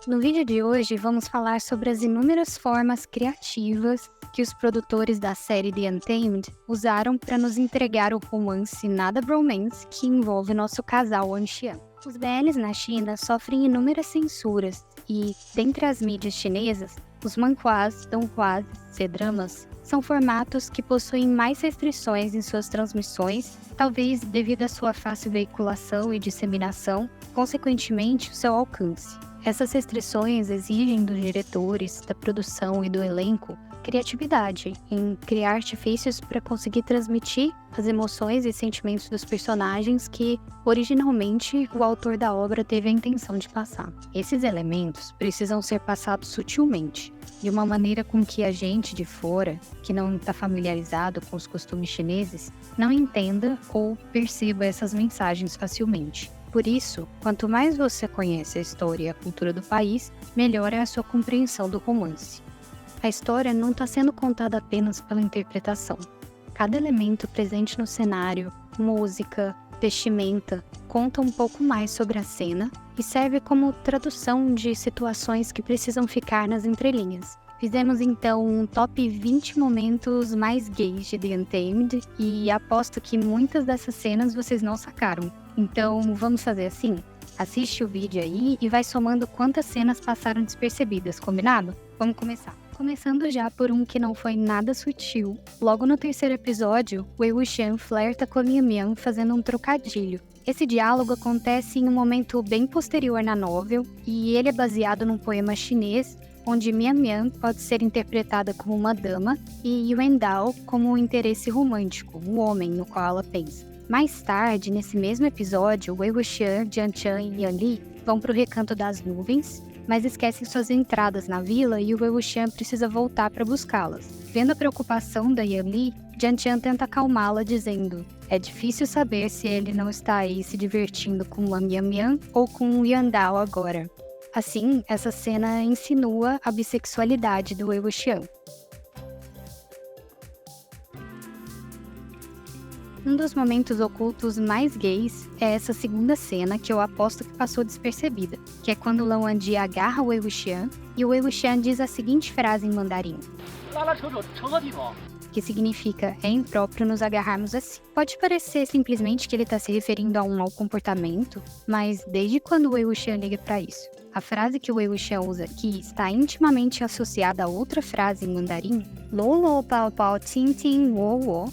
No vídeo de hoje, vamos falar sobre as inúmeras formas criativas que os produtores da série The Untamed usaram para nos entregar o romance nada bromance que envolve nosso casal ancião. Os BLs na China sofrem inúmeras censuras e, dentre as mídias chinesas, os manhwas, donghua, C-dramas são formatos que possuem mais restrições em suas transmissões, talvez devido à sua fácil veiculação e disseminação, consequentemente o seu alcance. Essas restrições exigem dos diretores, da produção e do elenco criatividade em criar artifícios para conseguir transmitir as emoções e sentimentos dos personagens que, originalmente, o autor da obra teve a intenção de passar. Esses elementos precisam ser passados sutilmente, de uma maneira com que a gente de fora, que não está familiarizado com os costumes chineses, não entenda ou perceba essas mensagens facilmente. Por isso, quanto mais você conhece a história e a cultura do país, melhor é a sua compreensão do romance. A história não está sendo contada apenas pela interpretação. Cada elemento presente no cenário, música, vestimenta, conta um pouco mais sobre a cena e serve como tradução de situações que precisam ficar nas entrelinhas. Fizemos então um top 20 momentos mais gays de The Untamed e aposto que muitas dessas cenas vocês não sacaram. Então vamos fazer assim? Assiste o vídeo aí e vai somando quantas cenas passaram despercebidas, combinado? Vamos começar. Começando já por um que não foi nada sutil. Logo no terceiro episódio, Wei Wuxian flerta com Mian Mian fazendo um trocadilho. Esse diálogo acontece em um momento bem posterior na novel e ele é baseado num poema chinês onde Mian Mian pode ser interpretada como uma dama e Yuan Dao como um interesse romântico, o homem no qual ela pensa. Mais tarde, nesse mesmo episódio, Wei Wuxian, Jian Chan e Yan Li vão para o Recanto das Nuvens, mas esquecem suas entradas na vila e o Wei Wuxian precisa voltar para buscá-las. Vendo a preocupação da Yan Li, Jian Chan tenta acalmá-la dizendo: é difícil saber se ele não está aí se divertindo com a Mian Mian ou com o Yuan Dao agora. Assim, essa cena insinua a bissexualidade do Wei Wuxian. Um dos momentos ocultos mais gays é essa segunda cena que eu aposto que passou despercebida, que é quando Lan Wangji agarra o Wei Wuxian e o Wei Wuxian diz a seguinte frase em mandarim, que significa é impróprio nos agarrarmos assim. Pode parecer simplesmente que ele está se referindo a um mau comportamento, mas desde quando o Wei Wuxian liga para isso? A frase que o Wei Wuxian usa aqui está intimamente associada a outra frase em mandarim, Lo Lo Pao Pao Tin Tin Wo Wo,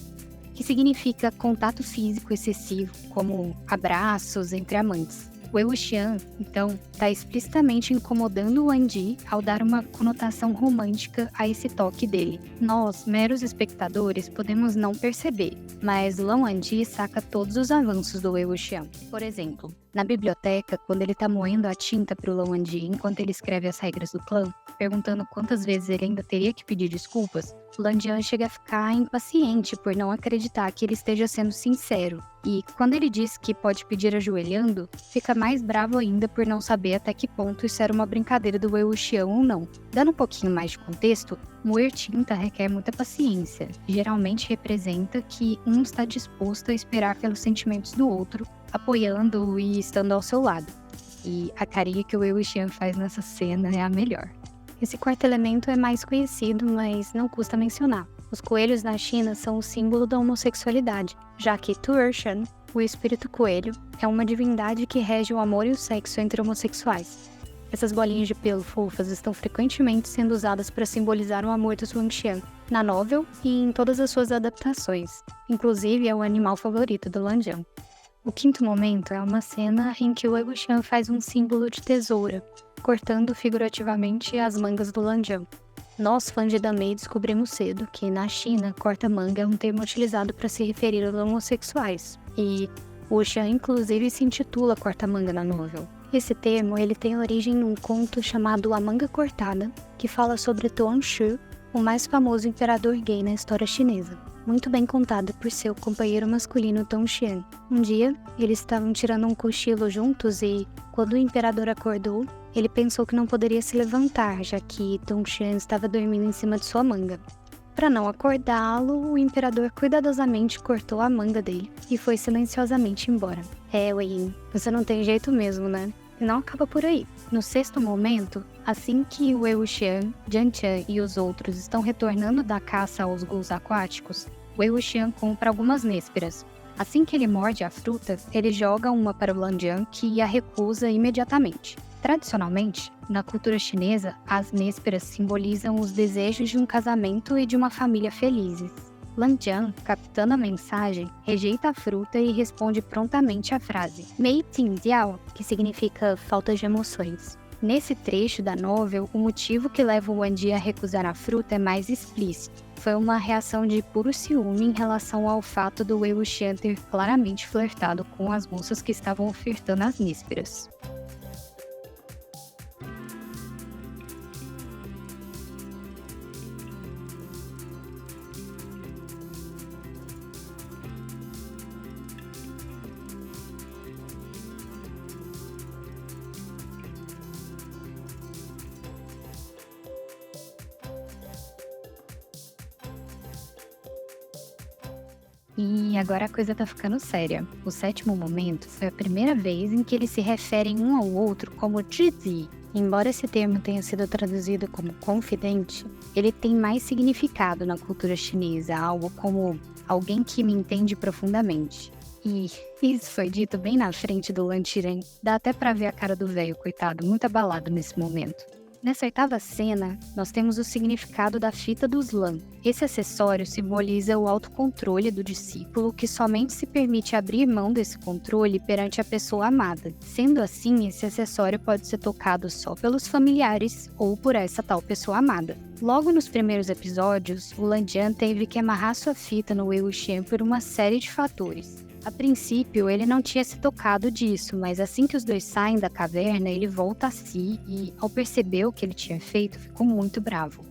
que significa contato físico excessivo, como abraços entre amantes. O Wei Wuxian, então, está explicitamente incomodando o Wangji ao dar uma conotação romântica a esse toque dele. Nós, meros espectadores, podemos não perceber, mas Lan Wangji saca todos os avanços do Wei Wuxian. Por exemplo, na biblioteca, quando ele está moendo a tinta para o Lan Wangji enquanto ele escreve as regras do clã, perguntando quantas vezes ele ainda teria que pedir desculpas, Lan Jian chega a ficar impaciente por não acreditar que ele esteja sendo sincero. E, quando ele diz que pode pedir ajoelhando, fica mais bravo ainda por não saber até que ponto isso era uma brincadeira do Wei Wuxian ou não. Dando um pouquinho mais de contexto, moer tinta requer muita paciência. Geralmente representa que um está disposto a esperar pelos sentimentos do outro, apoiando-o e estando ao seu lado. E a carinha que o Wei Wuxian faz nessa cena é a melhor. Esse quarto elemento é mais conhecido, mas não custa mencionar. Os coelhos na China são o símbolo da homossexualidade, já que Tu'ershan, o espírito coelho, é uma divindade que rege o amor e o sexo entre homossexuais. Essas bolinhas de pelo fofas estão frequentemente sendo usadas para simbolizar o amor dos Wuxian, na novel e em todas as suas adaptações. Inclusive, é o animal favorito do Lan Jian. O quinto momento é uma cena em que o Wei Wuxian faz um símbolo de tesoura, cortando figurativamente as mangas do Lan Jian. Nós, fãs de Damei, descobrimos cedo que, na China, corta-manga é um termo utilizado para se referir aos homossexuais, e Wuxian, inclusive, se intitula corta-manga na novel. Esse termo ele tem origem num conto chamado A Manga Cortada, que fala sobre Tuanshu, o mais famoso imperador gay na história chinesa, muito bem contado por seu companheiro masculino Tongxian. Um dia, eles estavam tirando um cochilo juntos e, quando o imperador acordou, ele pensou que não poderia se levantar, já que Tongxian estava dormindo em cima de sua manga. Para não acordá-lo, o imperador cuidadosamente cortou a manga dele e foi silenciosamente embora. Wei, você não tem jeito mesmo, né? E não acaba por aí. No sexto momento, assim que o Wei Wuxian, Jiang Chan e os outros estão retornando da caça aos ghouls aquáticos, Wei Wuxian compra algumas nésperas. Assim que ele morde a fruta, ele joga uma para o Lan Jian, que a recusa imediatamente. Tradicionalmente, na cultura chinesa, as nésperas simbolizam os desejos de um casamento e de uma família felizes. Lan Jian, captando a mensagem, rejeita a fruta e responde prontamente a frase Mei Ting Diao, que significa falta de emoções. Nesse trecho da novel, o motivo que leva o Wan Ji a recusar a fruta é mais explícito. Foi uma reação de puro ciúme em relação ao fato do Wei Wuxian ter claramente flertado com as moças que estavam ofertando as nísperas. E agora a coisa tá ficando séria. O sétimo momento foi a primeira vez em que eles se referem um ao outro como Zhizi. Embora esse termo tenha sido traduzido como confidente, ele tem mais significado na cultura chinesa, algo como alguém que me entende profundamente. E isso foi dito bem na frente do Lan Qiren. Dá até pra ver a cara do velho, coitado, muito abalado nesse momento. Nessa oitava cena, nós temos o significado da fita dos Lan. Esse acessório simboliza o autocontrole do discípulo que somente se permite abrir mão desse controle perante a pessoa amada. Sendo assim, esse acessório pode ser tocado só pelos familiares ou por essa tal pessoa amada. Logo nos primeiros episódios, o Lan Jian teve que amarrar sua fita no Wei Wuxian por uma série de fatores. A princípio, ele não tinha se tocado disso, mas assim que os dois saem da caverna, ele volta a si e, ao perceber o que ele tinha feito, ficou muito bravo.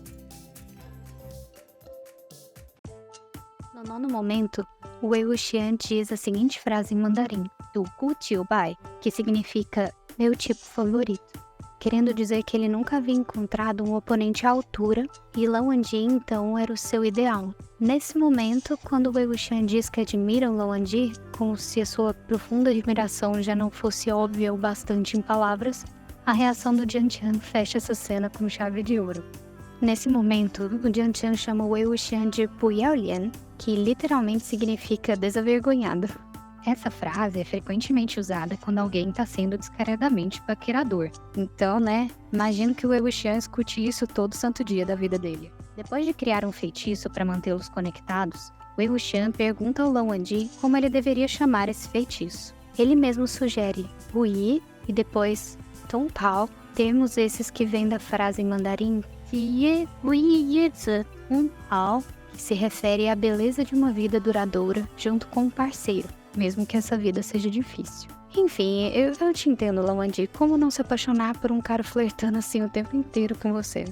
No nono momento, o Wei Wuxian diz a seguinte frase em mandarim, do Gu Tiu Bai, que significa meu tipo favorito, querendo dizer que ele nunca havia encontrado um oponente à altura e Lan Wangji então era o seu ideal. Nesse momento, quando Wei Wuxian diz que admira o Lan Wangji, como se a sua profunda admiração já não fosse óbvia o bastante em palavras, a reação do Jiang Chan fecha essa cena com chave de ouro. Nesse momento, o Jiang Chan chama Wei Wuxian de Pu Yaolian, que literalmente significa desavergonhado. Essa frase é frequentemente usada quando alguém está sendo descaradamente paquerador. Então, imagino que o Wei Wuxian escute isso todo santo dia da vida dele. Depois de criar um feitiço para mantê-los conectados, Wei Wuxian pergunta ao Lan Wangji como ele deveria chamar esse feitiço. Ele mesmo sugere Hui e depois Tong Pao, termos esses que vêm da frase em mandarim Ye Hui Ye Zi Tong Pao, que se refere à beleza de uma vida duradoura junto com um parceiro, mesmo que essa vida seja difícil. Enfim, eu te entendo, Lan Wangji, como não se apaixonar por um cara flertando assim o tempo inteiro com você?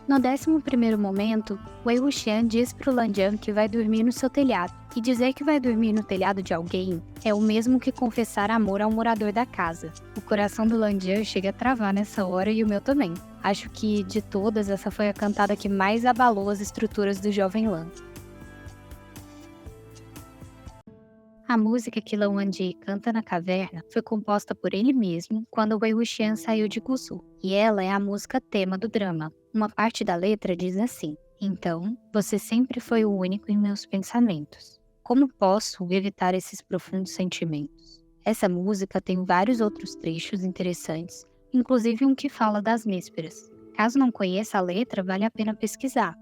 No 11º momento, Wei Wuxian diz pro Lan Jian que vai dormir no seu telhado, e dizer que vai dormir no telhado de alguém é o mesmo que confessar amor ao morador da casa. O coração do Lan Jian chega a travar nessa hora e o meu também. Acho que, de todas, essa foi a cantada que mais abalou as estruturas do jovem Lan. A música que Lan Wangji canta na caverna foi composta por ele mesmo quando Wei Wuxian saiu de Gusu, e ela é a música tema do drama. Uma parte da letra diz assim: então, você sempre foi o único em meus pensamentos. Como posso evitar esses profundos sentimentos? Essa música tem vários outros trechos interessantes, inclusive um que fala das nísperas. Caso não conheça a letra, vale a pena pesquisar.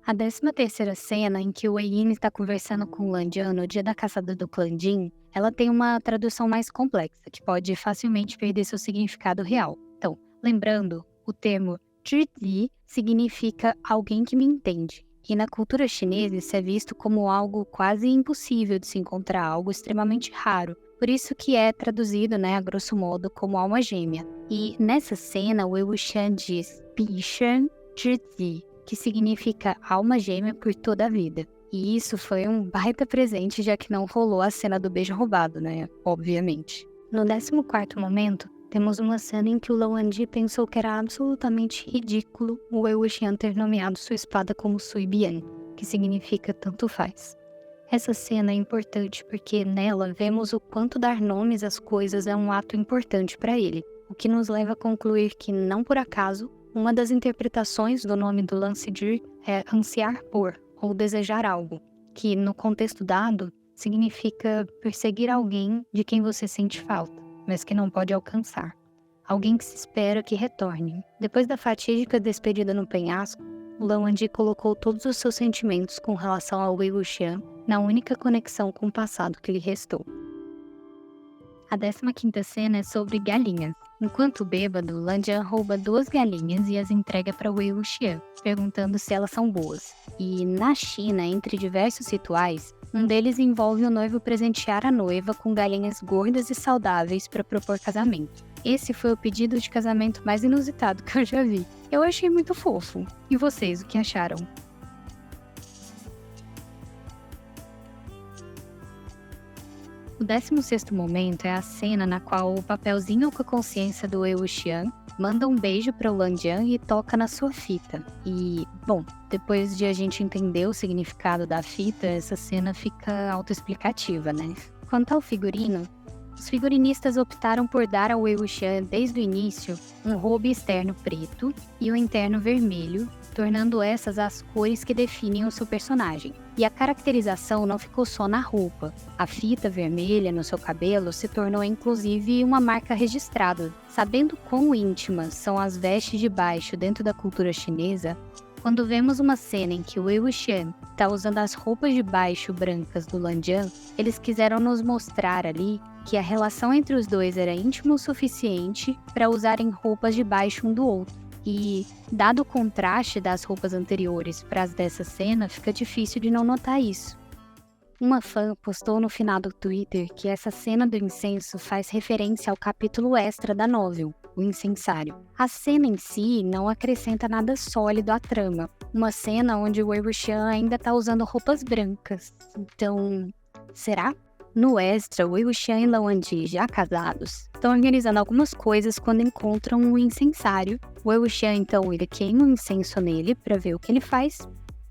A 13ª cena, em que o Wei Yin está conversando com o Lan Jian no dia da caçada do clã Jin, ela tem uma tradução mais complexa, que pode facilmente perder seu significado real. Então, lembrando, o termo Zhizi significa alguém que me entende, e na cultura chinesa isso é visto como algo quase impossível de se encontrar, algo extremamente raro. Por isso que é traduzido, a grosso modo, como alma gêmea. E nessa cena, o Wei Wuxian diz Bishan Zhizi, que significa alma gêmea por toda a vida. E isso foi um baita presente, já que não rolou a cena do beijo roubado, obviamente. No 14º momento, temos uma cena em que o Lan Wangji pensou que era absolutamente ridículo o Wei Wuxian ter nomeado sua espada como Sui Bian, que significa tanto faz. Essa cena é importante porque nela vemos o quanto dar nomes às coisas é um ato importante para ele, o que nos leva a concluir que, não por acaso, uma das interpretações do nome do Lansidir é ansiar por, ou desejar algo, que, no contexto dado, significa perseguir alguém de quem você sente falta, mas que não pode alcançar. Alguém que se espera que retorne. Depois da fatídica despedida no penhasco, o Lawandi colocou todos os seus sentimentos com relação ao Wei Wuxian na única conexão com o passado que lhe restou. A 15ª cena é sobre galinhas. Enquanto bêbado, Lan Jian rouba 2 galinhas e as entrega para Wei Wuxian, perguntando se elas são boas. E na China, entre diversos rituais, um deles envolve o noivo presentear a noiva com galinhas gordas e saudáveis para propor casamento. Esse foi o pedido de casamento mais inusitado que eu já vi. Eu achei muito fofo. E vocês, o que acharam? O 16º momento é a cena na qual o papelzinho com a consciência do Wei Wuxian manda um beijo para o Lan Jian e toca na sua fita. E, bom, depois de a gente entender o significado da fita, essa cena fica autoexplicativa, né? Quanto ao figurino, os figurinistas optaram por dar ao Wei Wuxian desde o início um robe externo preto e o interno vermelho, tornando essas as cores que definem o seu personagem. E a caracterização não ficou só na roupa. A fita vermelha no seu cabelo se tornou inclusive uma marca registrada. Sabendo quão íntimas são as vestes de baixo dentro da cultura chinesa, quando vemos uma cena em que o Wei Wuxian está usando as roupas de baixo brancas do Lan Jian, eles quiseram nos mostrar ali que a relação entre os dois era íntima o suficiente para usarem roupas de baixo um do outro. E, dado o contraste das roupas anteriores para as dessa cena, fica difícil de não notar isso. Uma fã postou no final do Twitter que essa cena do incenso faz referência ao capítulo extra da novel, O Incensário. A cena em si não acrescenta nada sólido à trama, uma cena onde o Wei Wuxian ainda está usando roupas brancas. Então, será? No extra, Wei Wuxian e Lawandi, já casados, estão organizando algumas coisas quando encontram um incensário. O Wei Wuxian, então, ele queima um incenso nele para ver o que ele faz,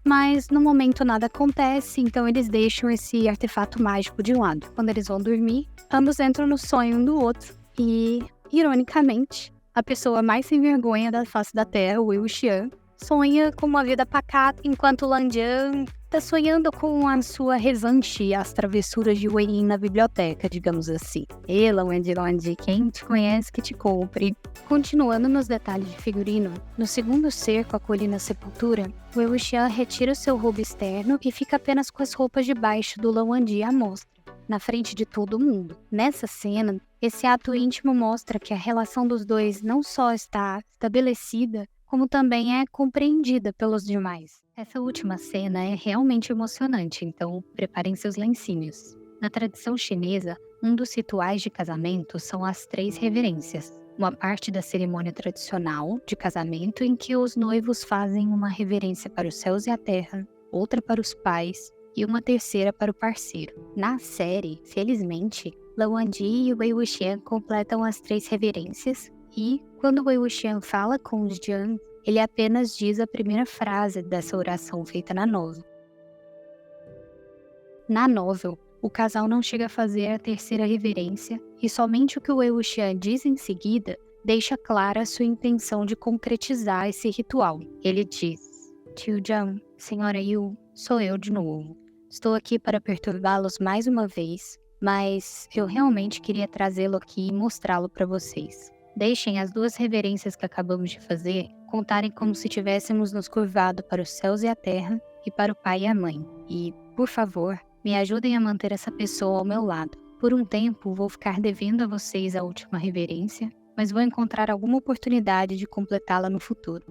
mas no momento nada acontece, então eles deixam esse artefato mágico de lado. Quando eles vão dormir, ambos entram no sonho um do outro e, ironicamente, a pessoa mais sem vergonha da face da Terra, o Wei Wuxian, sonha com uma vida pacata, enquanto Lan Jian tá sonhando com a sua revanche e as travessuras de Wei Yin na biblioteca, digamos assim. Lawandi, quem te conhece que te compre. Continuando nos detalhes de figurino, no segundo cerco acolhendo a sepultura, Wei Wuxian retira o seu roubo externo e fica apenas com as roupas de baixo do Lawandi à mostra, na frente de todo mundo. Nessa cena, esse ato íntimo mostra que a relação dos dois não só está estabelecida, como também é compreendida pelos demais. Essa última cena é realmente emocionante, então preparem seus lencinhos. Na tradição chinesa, um dos rituais de casamento são as 3 reverências. Uma parte da cerimônia tradicional de casamento em que os noivos fazem uma reverência para os céus e a terra, outra para os pais e uma terceira para o parceiro. Na série, felizmente, Lawandi e Wei Wuxian completam as 3 reverências e, quando Wei Wuxian fala com os Jian, ele apenas diz a primeira frase dessa oração feita na novel. Na novel, o casal não chega a fazer a terceira reverência e somente o que o Wei Wuxian diz em seguida deixa clara a sua intenção de concretizar esse ritual. Ele diz: Tio Jian, Senhora Yu, sou eu de novo. Estou aqui para perturbá-los mais uma vez, mas eu realmente queria trazê-lo aqui e mostrá-lo para vocês. Deixem as 2 reverências que acabamos de fazer contarem como se tivéssemos nos curvado para os céus e a terra e para o pai e a mãe. E, por favor, me ajudem a manter essa pessoa ao meu lado. Por um tempo, vou ficar devendo a vocês a última reverência, mas vou encontrar alguma oportunidade de completá-la no futuro.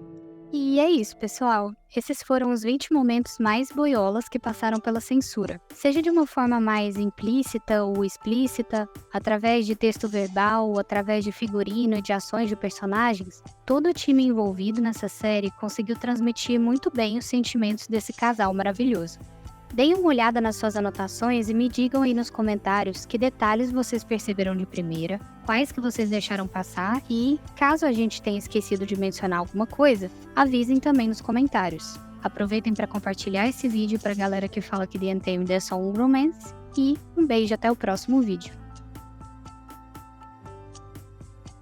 E é isso, pessoal. Esses foram os 20 momentos mais boiolas que passaram pela censura. Seja de uma forma mais implícita ou explícita, através de texto verbal ou através de figurino e de ações de personagens, todo o time envolvido nessa série conseguiu transmitir muito bem os sentimentos desse casal maravilhoso. Deem uma olhada nas suas anotações e me digam aí nos comentários que detalhes vocês perceberam de primeira, quais que vocês deixaram passar e, caso a gente tenha esquecido de mencionar alguma coisa, avisem também nos comentários. Aproveitem para compartilhar esse vídeo pra galera que fala que The Untamed é só um romance. E um beijo, até o próximo vídeo.